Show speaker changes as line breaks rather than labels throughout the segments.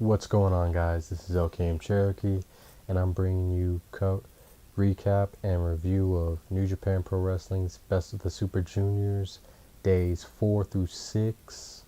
What's going on, guys? This is LKM Cherokee, and I'm bringing you recap and review of New Japan Pro Wrestling's Best of the Super Juniors, days 4 through 6.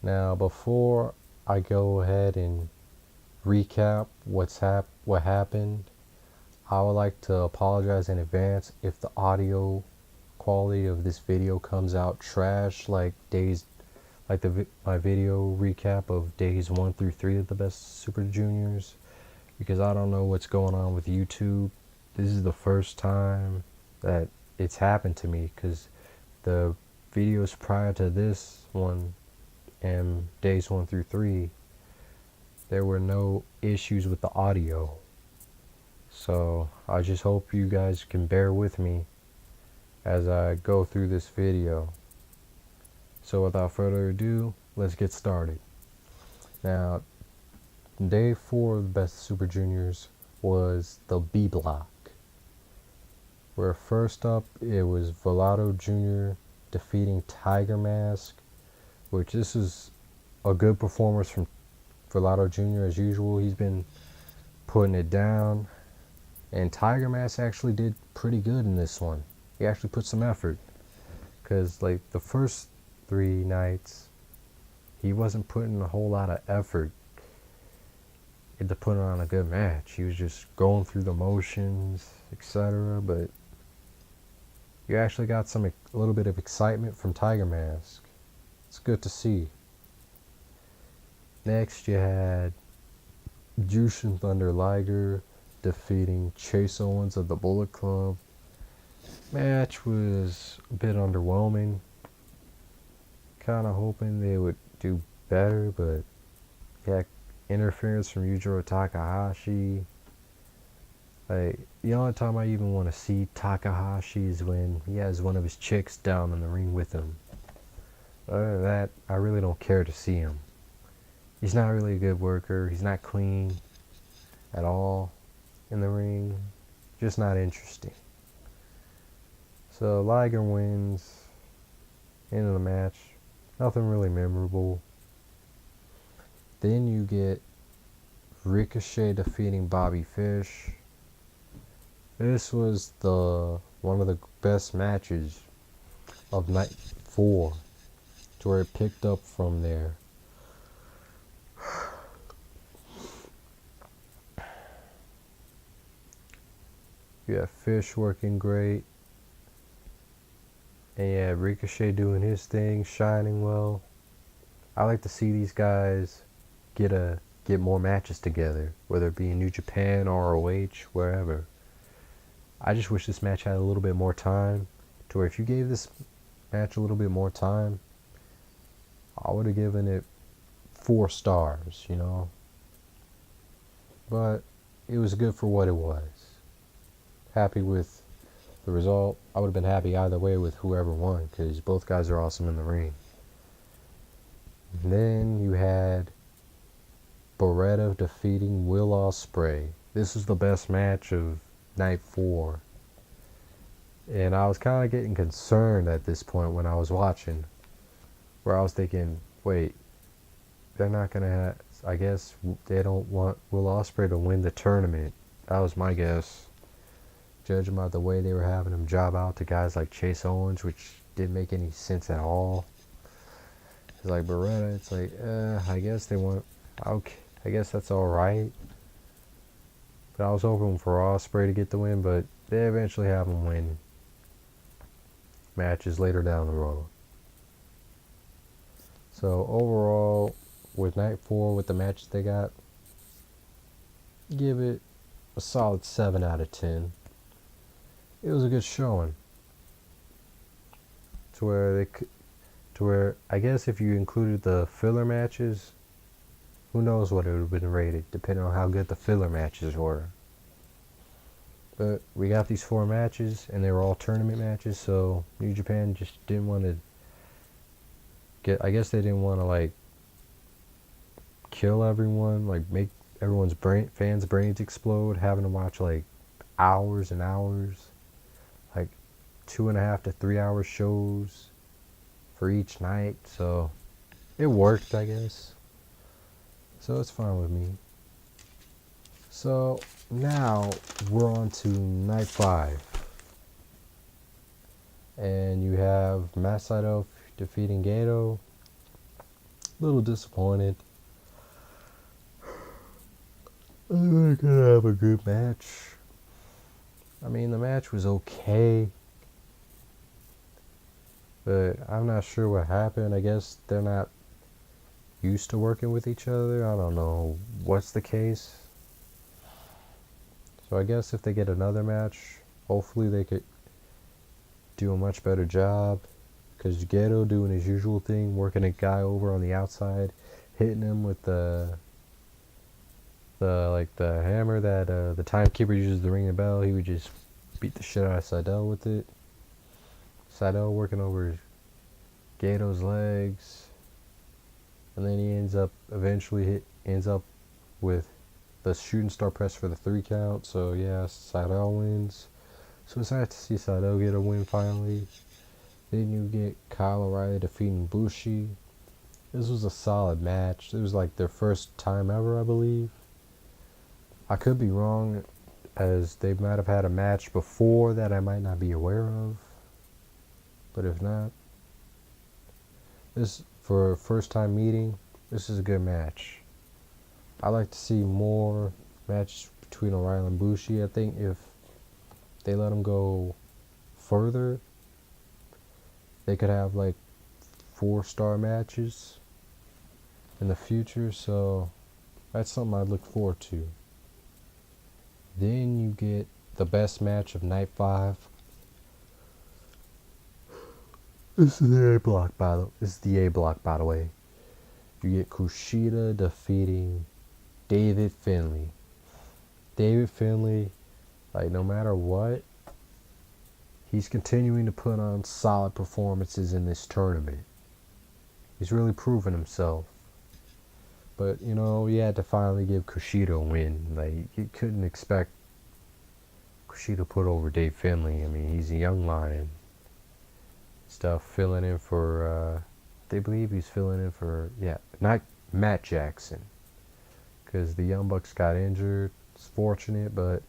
Now, before I go ahead and recap what happened, I would like to apologize in advance if the audio quality of this video comes out trash like my video recap of days 1 through 3 of the Best Super Juniors, because I don't know what's going on with YouTube. This is the first time that it's happened to me, because the videos prior to this one and days 1 through 3, there were no issues with the audio. So I just hope you guys can bear with me as I go through this video. So without further ado, let's get started. Now, day 4 of the Best Super Juniors was the B block, where first up it was Velato Jr. defeating Tiger Mask, which this is a good performance from Velato Jr. as usual. He's been putting it down, and Tiger Mask actually did pretty good in this one. He actually put some effort, because like the first 3 nights he wasn't putting a whole lot of effort into putting on a good match. He was just going through the motions, etc. But you actually got a little bit of excitement from Tiger Mask. It's good to see. Next, you had Jushin Thunder Liger defeating Chase Owens of the Bullet Club. Match was a bit underwhelming. Kind of hoping they would do better, but yeah, interference from Yujiro Takahashi. Like, the only time I even want to see Takahashi is when he has one of his chicks down in the ring with him. Other than that, I really don't care to see him. He's not really a good worker. He's not clean at all in the ring. Just not interesting. So Liger wins. End of the match. Nothing really memorable. Then you get Ricochet defeating Bobby Fish. This was one of the best matches of night 4, to where it picked up from there. You have Fish working great, and yeah, Ricochet doing his thing, shining well. I like to see these guys get more matches together, whether it be in New Japan, ROH, wherever. I just wish this match had a little bit more time, to where if you gave this match a little bit more time, I would have given it 4 stars, you know. But it was good for what it was. Happy with the result. I would have been happy either way with whoever won, because both guys are awesome in the ring. And then you had Beretta defeating Will Ospreay. This was the best match of night 4. And I was kind of getting concerned at this point when I was watching, where I was thinking, wait, they're not going to have, I guess they don't want Will Ospreay to win the tournament. That was my guess, judging by the way they were having him job out to guys like Chase Owens, which didn't make any sense at all. It's like Beretta, it's like, I guess they want, okay, I guess that's alright. But I was hoping for Ospreay to get the win, but they eventually have him win matches later down the road. So overall, with night 4, with the matches they got, give it a solid 7 out of 10. It was a good showing. To where I guess if you included the filler matches, who knows what it would have been rated, depending on how good the filler matches were. But we got these 4 matches, and they were all tournament matches, so New Japan just didn't want to I guess they didn't want to, like, kill everyone, like, make everyone's fans' brains explode, having to watch, like, hours and hours, like 2.5 to 3 hour shows for each night. So it worked, I guess. So it's fine with me. So now we're on to night 5. And you have Matt Sydal defeating Gato. A little disappointed. They're gonna have a good match. I mean, the match was okay, but I'm not sure what happened. I guess they're not used to working with each other. I don't know what's the case. So I guess if they get another match, hopefully they could do a much better job. Because Gato doing his usual thing, working a guy over on the outside, hitting him with the hammer that the timekeeper uses to ring the bell. He would just beat the shit out of Sydal with it. Sydal working over Gato's legs, and then he ends up with the shooting star press for the 3 count. So yeah, Sydal wins. So it's nice to see Sydal get a win finally. Then you get Kyle O'Reilly defeating Bushi. This was a solid match. It was like their first time ever, I believe. I could be wrong, as they might have had a match before that I might not be aware of. But if not, this for a first time meeting, this is a good match. I like to see more matches between O'Reilly and Bushi. I think if they let them go further, they could have like 4-star matches in the future. So that's something I look forward to. Then you get the best match of night 5. This is the A block, by the way. You get Kushida defeating David Finlay. David Finlay, like, no matter what, he's continuing to put on solid performances in this tournament. He's really proven himself. But, you know, you had to finally give Kushida a win. Like, you couldn't expect Kushida to put over Dave Finlay. I mean, he's a young lion. Stuff filling in for, they believe he's filling in for, not Matt Jackson. Because the Young Bucks got injured. It's fortunate, but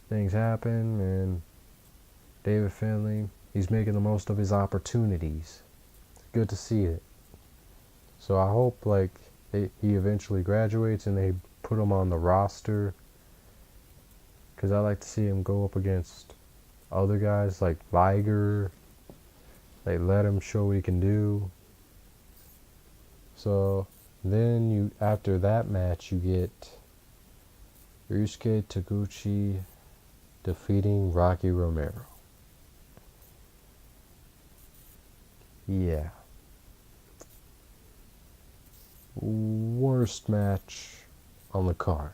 things happen, and David Finlay, he's making the most of his opportunities. Good to see it. So I hope, like, he eventually graduates and they put him on the roster, because I like to see him go up against other guys like Liger. They let him show what he can do. So then after that match, you get Ryusuke Taguchi defeating Rocky Romero. Yeah. Worst match on the card.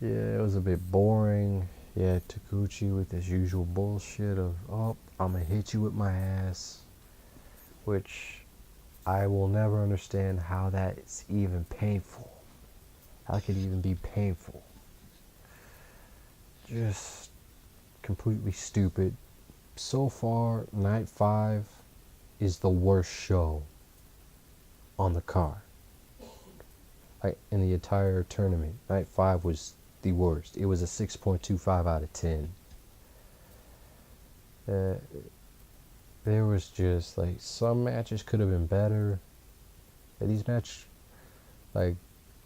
Yeah, it was a bit boring. Yeah, Taguchi with his usual bullshit of, oh, I'm gonna hit you with my ass. Which I will never understand how that is even painful. How could it even be painful? Just completely stupid. So far, night 5 is the worst show on the card. Like, in the entire tournament, night 5 was the worst. It was a 6.25 out of 10. There was just, like, some matches could have been better. These matches, like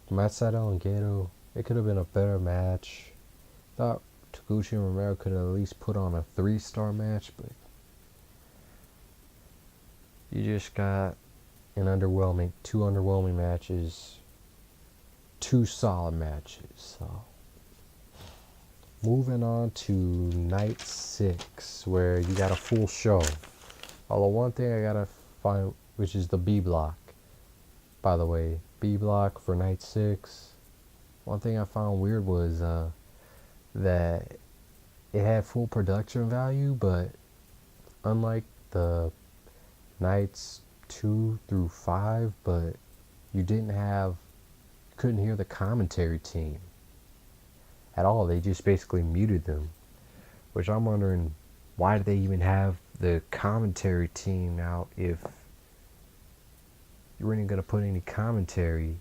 Matt Sydal and Gato, it could have been a better match. Thought Taguchi and Romero could have at least put on a 3-star match, but you just got two underwhelming matches, 2 solid matches. So moving on to night 6, where you got a full show. Although one thing I gotta find, which is the B block. By the way, B block for night 6. One thing I found weird was that it had full production value, but unlike the nights 2 through 5, but you couldn't hear the commentary team at all. They just basically muted them, which I'm wondering, why do they even have the commentary team out if you weren't even going to put any commentary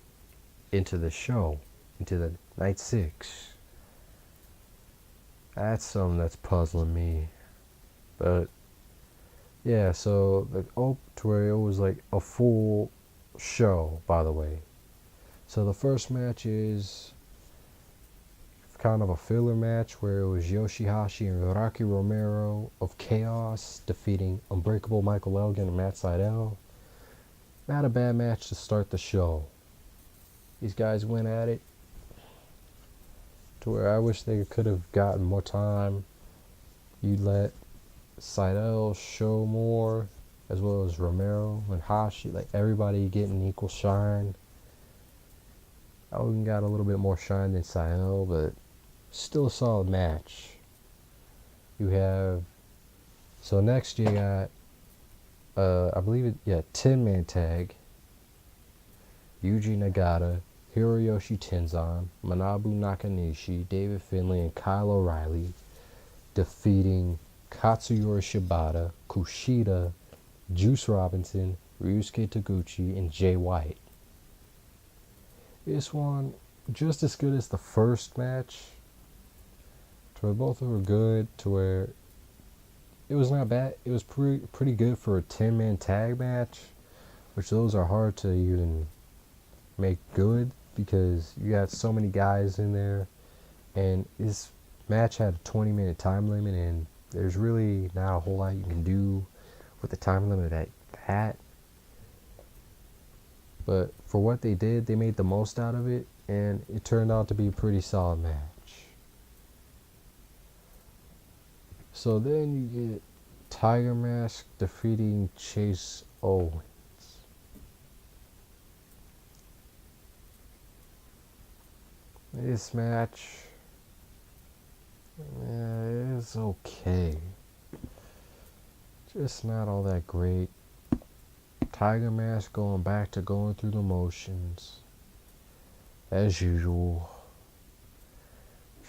into the show, into the night 6. That's something that's puzzling me. But yeah, so the to where it was like a full show, by the way. So the first match is kind of a filler match where it was Yoshihashi and Rocky Romero of Chaos defeating Unbreakable Michael Elgin and Matt Sydal. Not a bad match to start the show. These guys went at it to where I wish they could have gotten more time. You'd let Sydal show more, as well as Romero and Hashi, like everybody getting equal shine. Elgin got a little bit more shine than Sydal, but still a solid match. You have, so next you got, I believe it, yeah, 10-man tag. Yuji Nagata, Hiroyoshi Tenzan, Manabu Nakanishi, David Finlay, and Kyle O'Reilly defeating Katsuyori Shibata, Kushida, Juice Robinson, Ryusuke Taguchi, and Jay White. This one, just as good as the first match, to where both were good, to where it was not bad. It was pretty good for a 10-man tag match, which those are hard to even make good because you got so many guys in there, and this match had a 20-minute time limit, and there's really not a whole lot you can do with the time limit at that. But for what they did, they made the most out of it, and it turned out to be a pretty solid match. So then you get Tiger Mask defeating Chase Owens. This match, is okay. Just not all that great. Tiger Mask going back to going through the motions, as usual.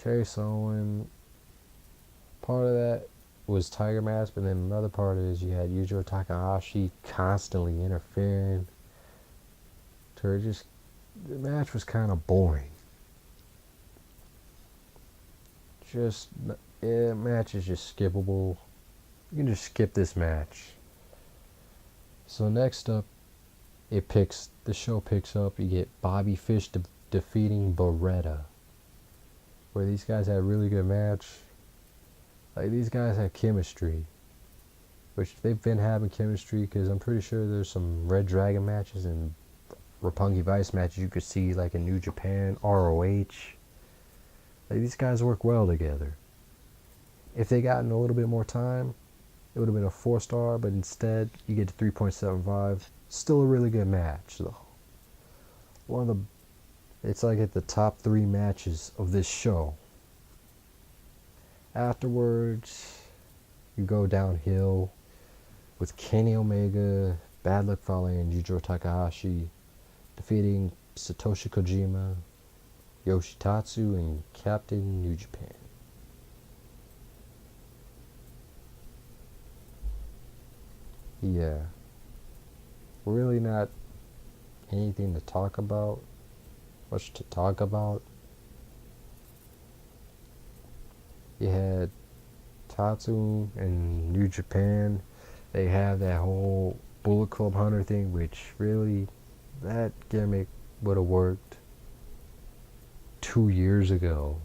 Chase Owens, part of that was Tiger Mask, but then another part is you had Yujiro Takahashi constantly interfering. So the match was kind of boring. Match is just skippable. You can just skip this match. So next up, the show picks up. You get Bobby Fish defeating Beretta, where these guys had a really good match. Like, these guys had chemistry, which they've been having chemistry, because I'm pretty sure there's some Red Dragon matches and Roppongi Vice matches you could see, like in New Japan, ROH. Like, these guys work well together. If they gotten a little bit more time, it would have been a 4-star, but instead you get to 3.75. Still a really good match, though. It's like at the top 3 matches of this show. Afterwards, you go downhill with Kenny Omega, Bad Luck Fale, and Yujiro Takahashi defeating Satoshi Kojima, Yoshitatsu, and Captain New Japan. Yeah. Really not anything to talk about. Much to talk about. You had Tatsu and New Japan. They have that whole Bullet Club Hunter thing, which really, that gimmick would have worked 2 years ago.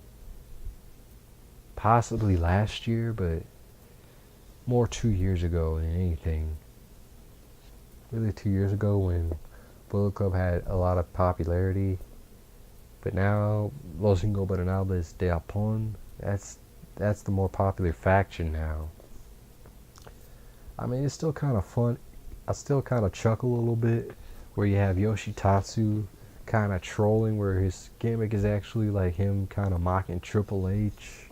Possibly last year, but more 2 years ago than anything. Really 2 years ago when Bullet Club had a lot of popularity. But now, Los Ingobernables de Japón, that's the more popular faction now. I mean, it's still kind of fun. I still kind of chuckle a little bit where you have Yoshitatsu kind of trolling, where his gimmick is actually like him kind of mocking Triple H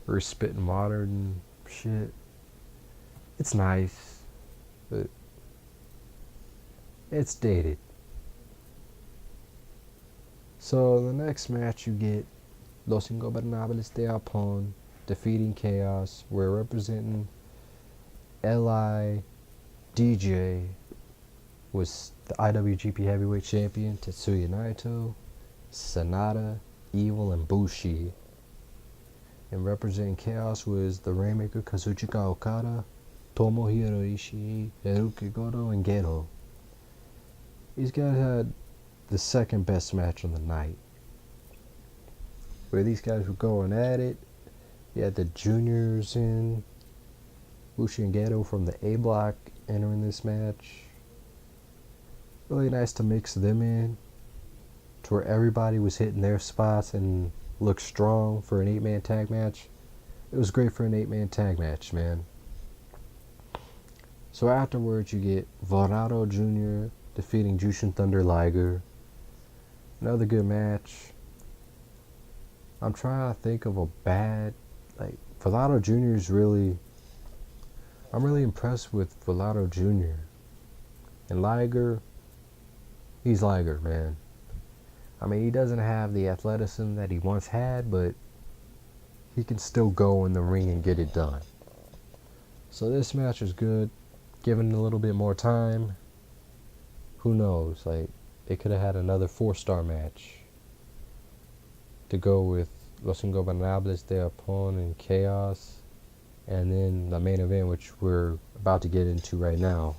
or spitting modern shit. It's nice, but it's dated. So the next match you get Los Ingobernables de Japón defeating Chaos. We're representing LI, DJ, was the IWGP Heavyweight Champion Tetsuya Naito, Sanada, Evil, and Bushi. And representing Chaos was the Rainmaker Kazuchika Okada, Tomohiro Ishii, Hiroki Goto, and Geto. These guys had the second best match on the night, where these guys were going at it. You had the juniors in, Bushi and Geto from the A block entering this match. Really nice to mix them in to where everybody was hitting their spots and looked strong for an 8-man tag match. It was great for an 8-man tag match, man. So afterwards, you get Vorado Jr. defeating Jushin Thunder Liger. Another good match. I'm trying to think of a bad, Vorado Jr. is really, I'm really impressed with Vorado Jr. And Liger, he's Liger, man. I mean, he doesn't have the athleticism that he once had, but he can still go in the ring and get it done. So this match was good. Given a little bit more time, who knows? They could have had another 4-star match to go with Los Ingobernables de Japón and Chaos, and then the main event, which we're about to get into right now.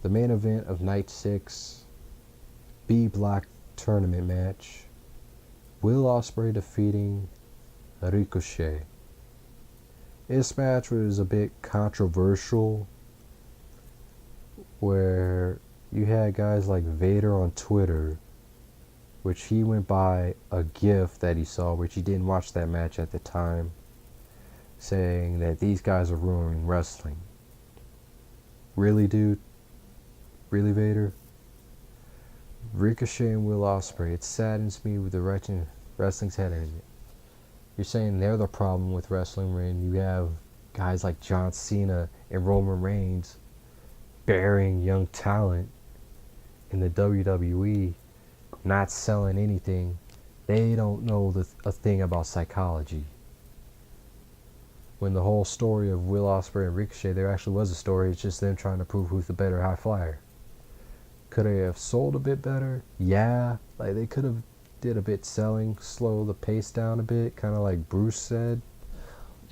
The main event of Night 6, B Block tournament match. Will Ospreay defeating Ricochet. This match was a bit controversial, where you had guys like Vader on Twitter, which he went by a GIF that he saw, which he didn't watch that match at the time, saying that these guys are ruining wrestling. Really, dude? Really, Vader? Ricochet and Will Ospreay, it saddens me with the direction wrestling's headed in it. You're saying they're the problem with wrestling when you have guys like John Cena and Roman Reigns burying young talent in the WWE, not selling anything. They don't know a thing about psychology. When the whole story of Will Ospreay and Ricochet, there actually was a story. It's just them trying to prove who's the better high flyer. Could they have sold a bit better? Yeah. They could have did a bit selling, slow the pace down a bit, kind of like Bruce said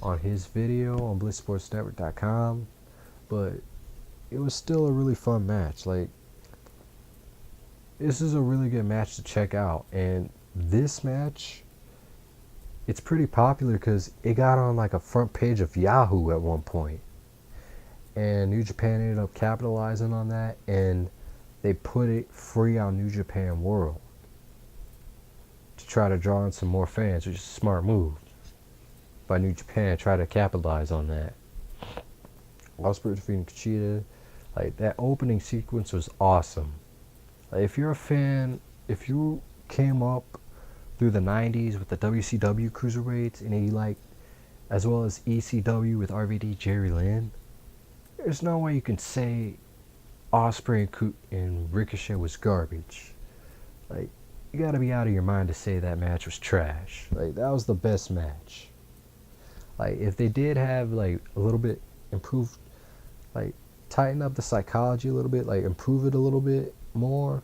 on his video on BlissSportsNetwork.com. But it was still a really fun match. This is a really good match to check out. And this match, it's pretty popular because it got on a front page of Yahoo at one point. And New Japan ended up capitalizing on that, and they put it free on New Japan World to try to draw in some more fans, which is a smart move by New Japan. Try to capitalize on that. Ospreay defeating Kushida. That opening sequence was awesome. If you're a fan, if you came up through the 90s with the WCW cruiserweights and you as well as ECW with RVD Jerry Lynn, there's no way you can say Ospreay and Ricochet was garbage. You gotta be out of your mind to say that match was trash. That was the best match. If they did have a little bit improved, tighten up the psychology a little bit, improve it a little bit more,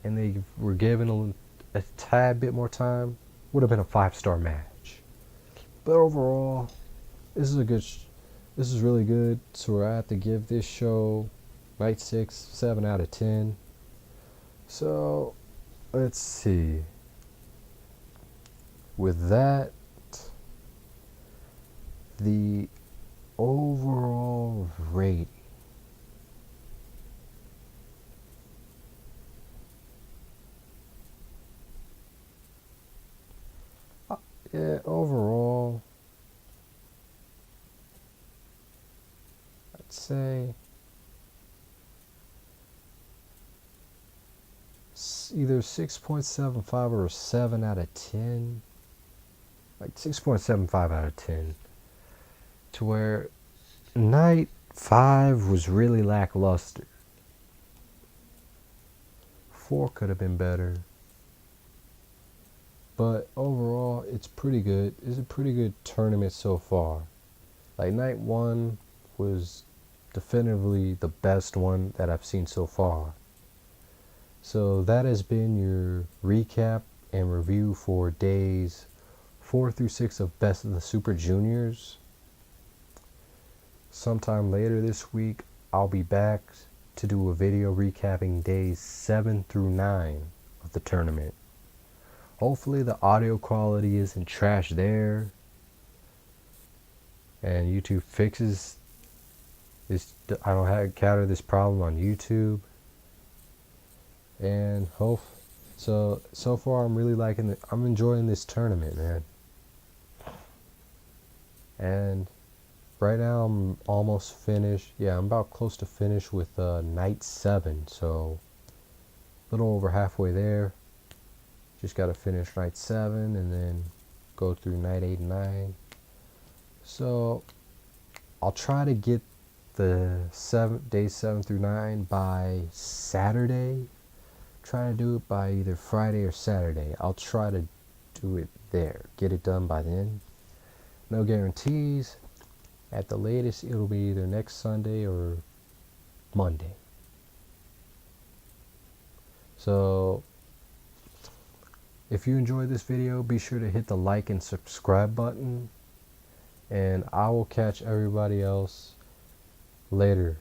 and they were given a tad bit more time, would have been a 5-star match. But overall, this is really good. So I have to give this show Night 6 7 out of 10. So let's see. With that, the overall rating. Overall, I'd say either 6.75 or a 7 out of 10. 6.75 out of 10. To where Night 5 was really lackluster. 4 could have been better. But overall, it's pretty good. It's a pretty good tournament so far. Night 1 was definitively the best one that I've seen so far. So that has been your recap and review for days 4 through 6 of Best of the Super Juniors. Sometime later this week, I'll be back to do a video recapping days 7 through 9 of the tournament. Hopefully the audio quality isn't trash there, and YouTube fixes this. I don't encounter this problem on YouTube. And so far I'm really liking it. I'm enjoying this tournament, man. And right now I'm almost finished. Yeah, I'm about close to finish with night 7, so a little over halfway there. Just gotta finish night 7 and then go through night 8 and 9. So I'll try to get the days 7 through 9 by Saturday. Try to do it by either Friday or Saturday. I'll try to do it there. Get it done by then. No guarantees. At the latest, it'll be either next Sunday or Monday. So if you enjoyed this video, be sure to hit the like and subscribe button. And I will catch everybody else later.